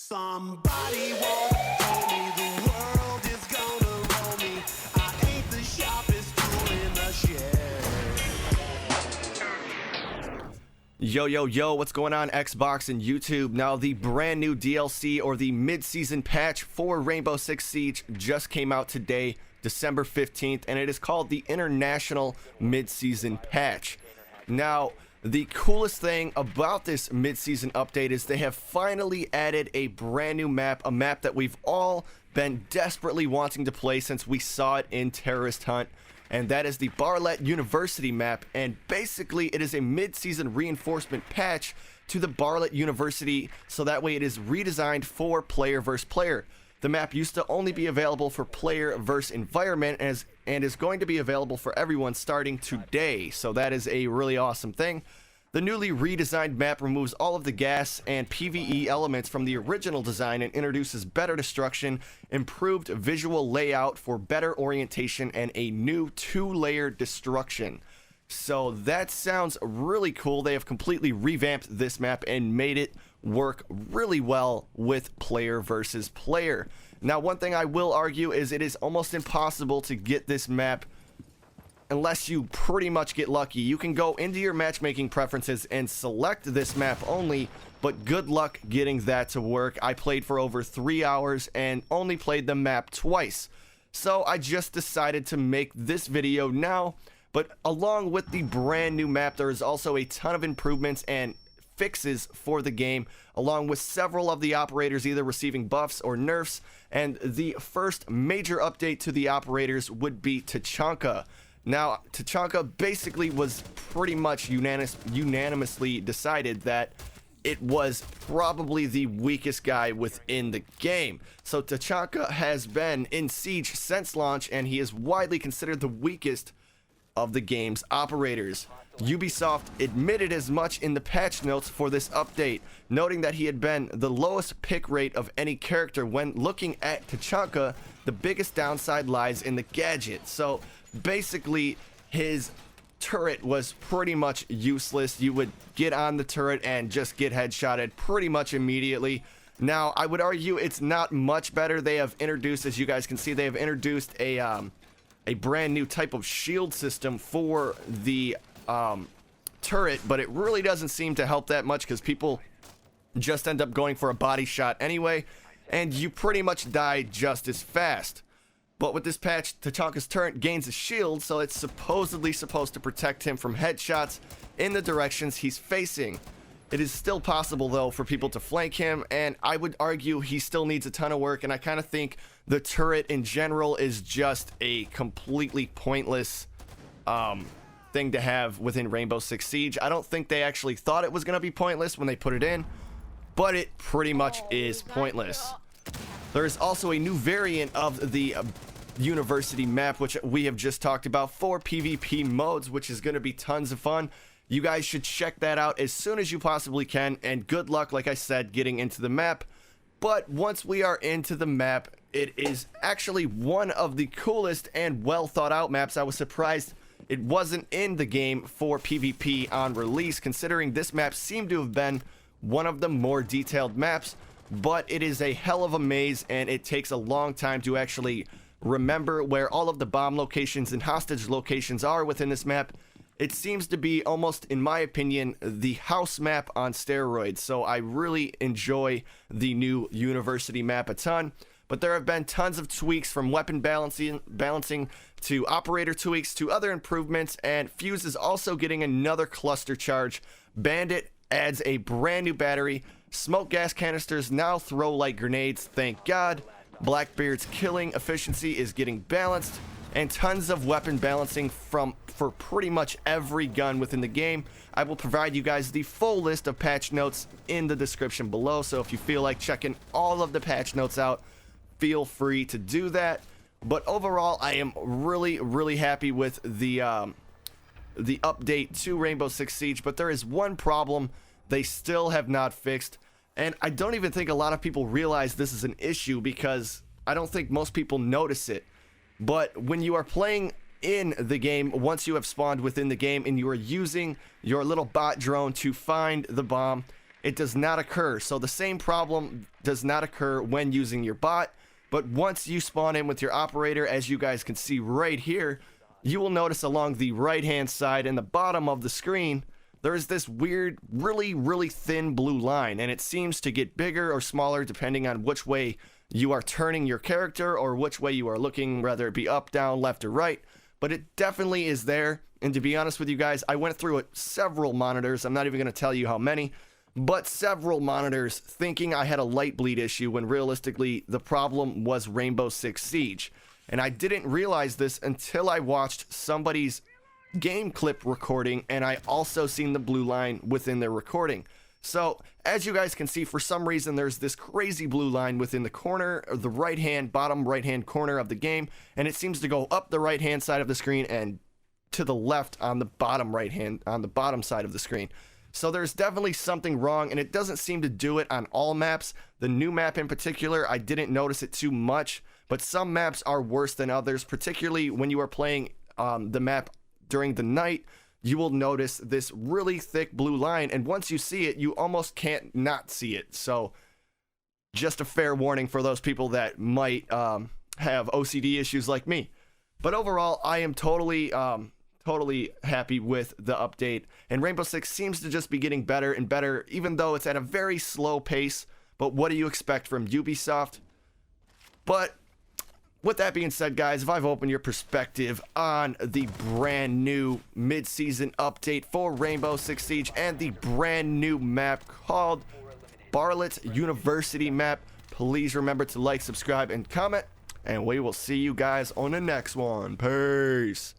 Somebody won't tell me the world is gonna roll me. I ain't the sharpest tool in the shed. Yo, what's going on Xbox and YouTube? Now the brand new DLC or the mid-season patch for Rainbow Six Siege just came out today, December 15th, and it is called the International Mid-Season Patch. Now, the coolest thing about this mid-season update is they have finally added a brand new map, a map that we've all been desperately wanting to play since we saw it in Terrorist Hunt, and that is the Bartlett University map. And basically it is a mid-season reinforcement patch to the Bartlett University, so that way it is redesigned for player versus player. The map used to only be available for player versus environment and is going to be available for everyone starting today, so that is a really awesome thing. The newly redesigned map removes all of the gas and PvE elements from the original design and introduces better destruction, improved visual layout for better orientation, and a new 2-layer destruction. So that sounds really cool. They have completely revamped this map and made it work really well with player versus player. Now, one thing I will argue is it is almost impossible to get this map unless you pretty much get lucky. You can go into your matchmaking preferences and select this map only, but good luck getting that to work. I played for over 3 hours and only played the map twice. So I just decided to make this video now. But along with the brand new map, there is also a ton of improvements and fixes for the game, along with several of the operators either receiving buffs or nerfs. And the first major update to the operators would be Tachanka. Now, Tachanka basically was pretty much unanimously decided that it was probably the weakest guy within the game. So Tachanka has been in Siege since launch, and he is widely considered the weakest of the game's operators. Ubisoft admitted as much in the patch notes for this update, noting that he had been the lowest pick rate of any character. When looking at Tachanka, the biggest downside lies in the gadget. So basically his turret was pretty much useless. You would get on the turret and just get headshotted pretty much immediately. Now, I would argue it's not much better. They have introduced, as you guys can see, they have introduced a brand new type of shield system for the turret, but it really doesn't seem to help that much because people just end up going for a body shot anyway, and you pretty much die just as fast. But with this patch, Tachanka's turret gains a shield, so it's supposedly supposed to protect him from headshots in the directions he's facing. It is still possible, though, for people to flank him, and I would argue he still needs a ton of work, and I kind of think the turret in general is just a completely pointless thing to have within Rainbow Six Siege. I don't think they actually thought it was going to be pointless when they put it in, but it pretty much is pointless. There is also a new variant of the University map, which we have just talked about, for PvP modes, which is going to be tons of fun. You guys should check that out as soon as you possibly can, and good luck, like I said, getting into the map. But once we are into the map, it is actually one of the coolest and well thought out maps. I was surprised it wasn't in the game for PvP on release, considering this map seemed to have been one of the more detailed maps, but it is a hell of a maze, and it takes a long time to actually remember where all of the bomb locations and hostage locations are within this map. It seems to be almost, in my opinion, the house map on steroids, so I really enjoy the new University map a ton. But there have been tons of tweaks, from weapon balancing to operator tweaks to other improvements, and Fuse is also getting another cluster charge. Bandit adds a brand new battery. Smoke gas canisters now throw like grenades, thank God. Blackbeard's killing efficiency is getting balanced, and tons of weapon balancing for pretty much every gun within the game. I will provide you guys the full list of patch notes in the description below, so if you feel like checking all of the patch notes out, feel free to do that. But overall, I am really happy with the update to Rainbow Six Siege, but there is one problem they still have not fixed, and I don't even think a lot of people realize this is an issue because I don't think most people notice it. But when you are playing in the game, once you have spawned within the game and you are using your little bot drone to find the bomb, it does not occur. So the same problem does not occur when using your bot, but once you spawn in with your operator, as you guys can see right here, you will notice along the right hand side in the bottom of the screen, there is this weird, really thin blue line, and it seems to get bigger or smaller depending on which way you are turning your character or which way you are looking, whether it be up, down, left, or right. But it definitely is there, and to be honest with you guys, I went through it several monitors. I'm not even going to tell you how many, but several monitors thinking I had a light bleed issue when realistically the problem was Rainbow Six Siege. And I didn't realize this until I watched somebody's game clip recording, and I also seen the blue line within their recording. So as you guys can see, for some reason there's this crazy blue line within the corner, or the bottom right hand corner of the game, and it seems to go up the right hand side of the screen and to the left on the bottom side of the screen. So there's definitely something wrong, and it doesn't seem to do it on all maps. The new map in particular, I didn't notice it too much, but some maps are worse than others, particularly when you are playing the map during the night. You will notice this really thick blue line, and once you see it, you almost can't not see it. So just a fair warning for those people that might have OCD issues like me. But overall, I am totally happy with the update, and Rainbow Six seems to just be getting better and better, even though it's at a very slow pace. But what do you expect from Ubisoft? But with that being said, guys, if I've opened your perspective on the brand new mid-season update for Rainbow Six Siege and the brand new map called Bartlett University map, please remember to like, subscribe, and comment, and we will see you guys on the next one. Peace.